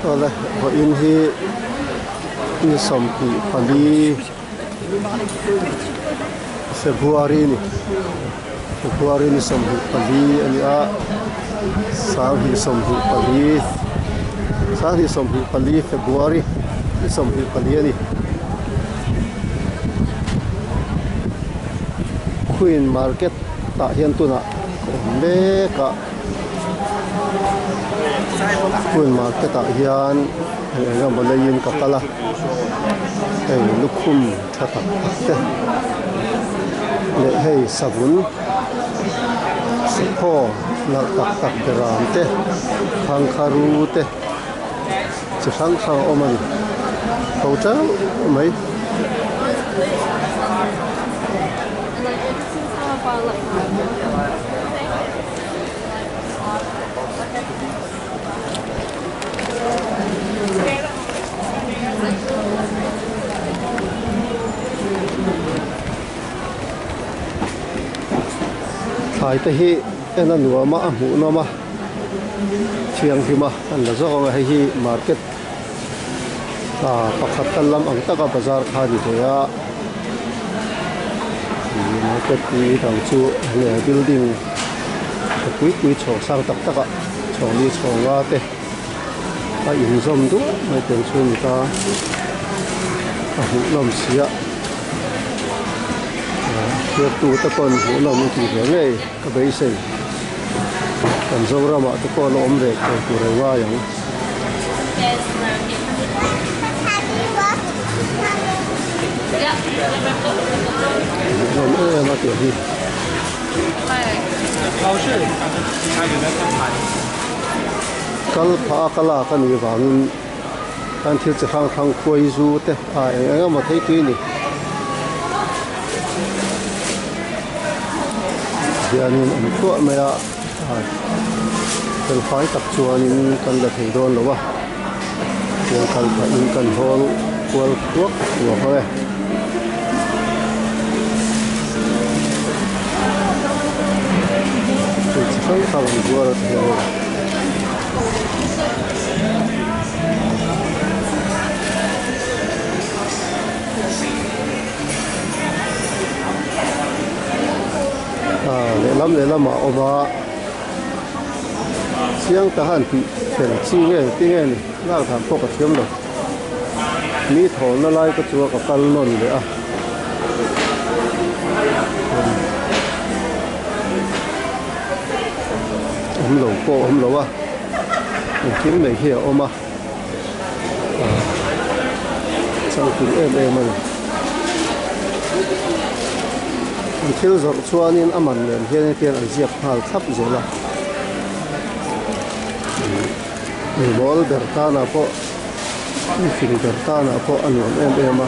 Oleh, ini ini sampai pagi Februari ini sampai pagi ini sampai pagi Februari ini sampai pagi ini Queen Market tak hian tu nak mereka Queen Market tak hian yang belain kakalah lukum tatak le hey sabun sepo nak tak beram teh kangkaru teh sesang oman kau tahu mai Hai teh ena nuwa ma hu no ma chiang hi ma an la zo nga hi market pakhat talam ang taka bazar khadi ya market ni thang chu le building pui chho sang tak taka chho ni chho nga te a in zom du mai ten chun ta a hu lam sia việc tu ta còn hỗ lòng thì thế này các bé xây còn dâu ra mà ta còn ôm về của đời qua giống rồi em mà tiểu gì cái phá cái là cái này vàng anh thiếu chỉ khang quay du thế em mà thấy tuy này Dianin ang tua maya kan fai tak chuanin kan la thei don lowa yang kan pha in kan hol kwal kwak wa hoe chi khang khang guar the le lam ma oma siang tahan ti chen chi nge ti nge ni la tham pok ka thiam lo mi thon na lai ka chuwa ka kal non le om lo wa kim nei hi oma sang tu em man thiếu rồi xua nên âm ảnh liền hiện tiền ở diệp hal thấp rồi là bol berta na po phim berta na po anh em mà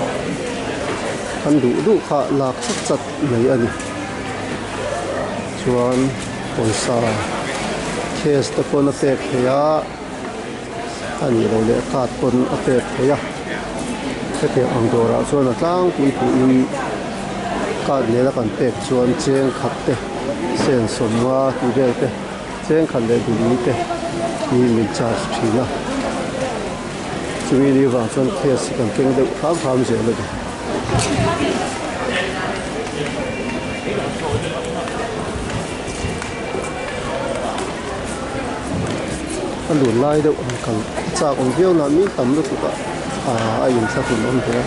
anh đủ khá lạc chặt này anh chuan còn sa case ta con apek ya anh rồi lệ cát con apek ya cái tiền ang dora chuan tang kui in cái này là cần bẹt chuan chén khát te sen sôm hoa thì bẹt te chén khát để đủ te thì mình trả chi na chúng mình đi vào chuan case cần kinh được phám dễ rồi anh đủ lai đâu cần trả ông hiếu là mi tầm được cả ai dùng sao cũng không thế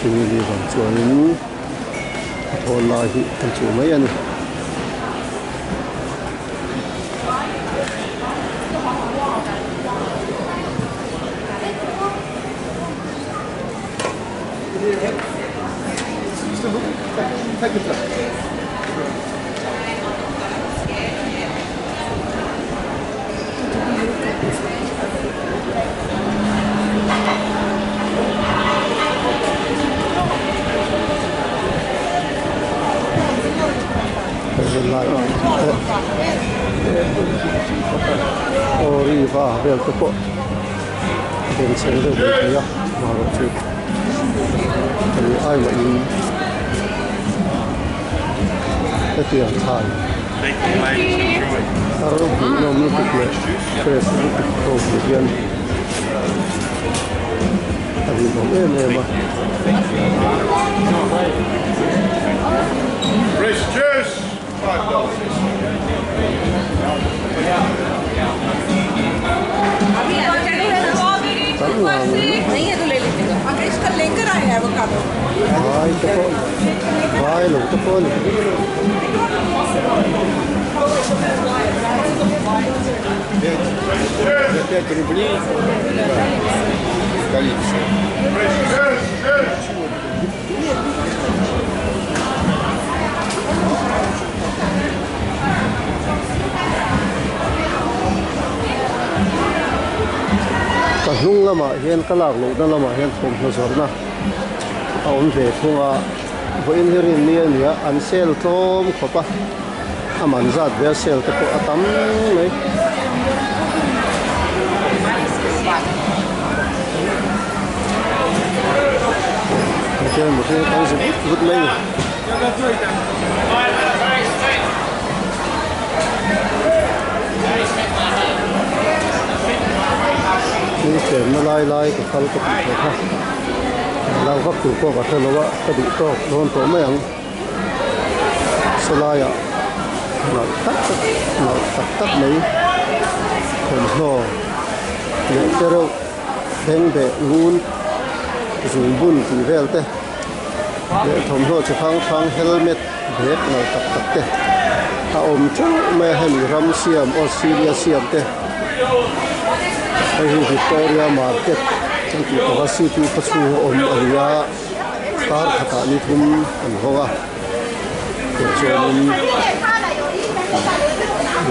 chúng mình đi vào chuan thôn lại thì thành chủ mấy anh Oriva bel ko den sel de ya ma ro chu ai ma in ta tiang thai Aro nom lu pikle press lu pikto bian abi nom ma Fresh juice, $5. नहीं है तो ले लीजिएगा। अगर इसका लेकर आए हैं वो काटो। vai lo to pon ka hnung lama hian ka lak lo na lama hian thom na zor na a om ve thunga voin hirin ni ania an sel thom khopa aman zat ve sel te ko atam nei okay mo te kan se gut maiนี่เสร็จมาไล่กับเขาก็ติดเลยเราก็ถูกก็กับเธอแล้วว่ากระดูกก็โดนตัวไม่ยังสลายอ่ะเราตัดเลยผมห่อเนี่ยเจ้าแดงเบะงูนสูงบุญสีเวลเต้เนี่ยผมห่อจะฟังเฮลเมตเบรกเราตัดเต้ถ้าอมจ้าไม่ให้มีรัมเซียมออสเตรเลียเซียมเต้ไอ้วิกตอเรียมาร์เก็ตจังที่ตัวซีที่พัชรูอมอริยาตาร์ขตานิทุมอันหัวเกิดจน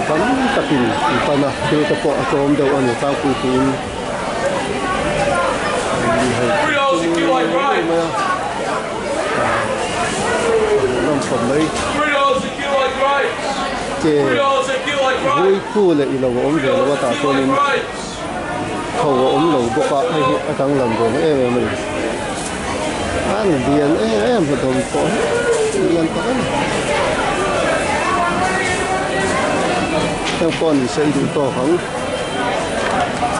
ปันตะกินปันนะคือตะปอจอมเดียวอันนี้ตั้งคุยคุยน้ำฝนเลยเจ้าหุ้ยคู่เลยอีเราอมเดียวว่าตาตัวนี้เขาอมหลงบุกะให้ทั้งหลังโดนมันอันเดียนมันโดนปอนเรียนกันทั้งปอนเส้นดูต่อของ